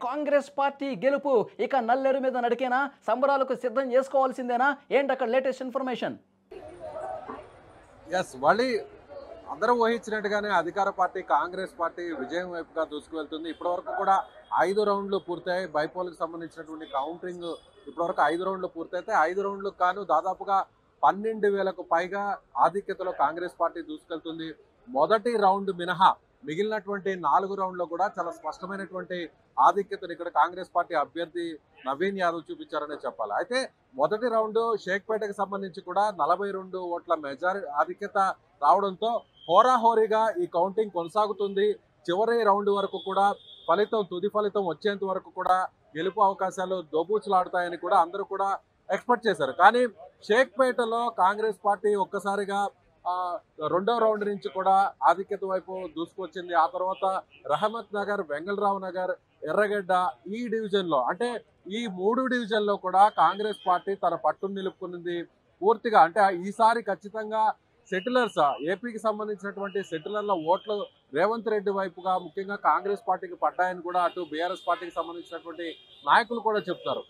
Congress party గెలుపు ఇక నల్లేరు మీద నడికేనా? సంబరాలకు సిద్ధం చేసుకోవాల్సిందేనా? ఏంటి అక్కడ లేటెస్ట్ ఇన్ఫర్మేషన్? ఎస్ మళ్ళీ అందరూ ఊహించినట్టుగానే అధికార పార్టీ కాంగ్రెస్ పార్టీ విజయం వైపుగా దూసుకువెళ్తుంది. ఇప్పటివరకు కూడా 5 రౌండ్లు పూర్తయి బైపోల్కి సంబంధించినటువంటి కౌంటింగ్ ఇప్పటివరకు 5 రౌండ్లు పూర్తయితే 5 రౌండ్లకు కాను దాదాపుగా 12,000కు పైగా ఆధిక్యతలో కాంగ్రెస్ పార్టీ దూసుకెళ్తుంది. మొదటి రౌండ్ మినహా మిగిలినటువంటి 4 రౌండ్లో కూడా చాలా స్పష్టమైనటువంటి ఆధిక్యతను ఇక్కడ కాంగ్రెస్ పార్టీ అభ్యర్థి నవీన్ యాదవ్ చూపించారనే చెప్పాలి. అయితే మొదటి రౌండ్ షేక్పేటకు సంబంధించి కూడా 42 ఓట్ల ఆధిక్యత రావడంతో హోరాహోరీగా ఈ కౌంటింగ్ కొనసాగుతుంది. చివరి రౌండ్ వరకు కూడా తుది ఫలితం వచ్చేంత వరకు కూడా గెలుపు అవకాశాలు దోబూచులాడుతాయని కూడా అందరూ కూడా ఎక్స్పెక్ట్ చేశారు. కానీ షేక్పేటలో కాంగ్రెస్ పార్టీ ఒక్కసారిగా రెండో రౌండ్ నుంచి కూడా ఆధిక్యత వైపు దూసుకొచ్చింది. ఆ తర్వాత రహమత్ నగర్, వెంగళరావు నగర్, ఎర్రగడ్డ ఈ డివిజన్లో అంటే ఈ 3 డివిజన్లో కూడా కాంగ్రెస్ పార్టీ తన పట్టును నిలుపుకున్నది పూర్తిగా. అంటే ఈసారి ఖచ్చితంగా సెటిలర్స్ ఏపీకి సంబంధించినటువంటి సెటిలర్ల ఓట్లు రేవంత్ రెడ్డి వైపుగా ముఖ్యంగా కాంగ్రెస్ పార్టీకి పడ్డాయని కూడా అటు బీఆర్ఎస్ పార్టీకి సంబంధించినటువంటి నాయకులు కూడా చెప్తారు.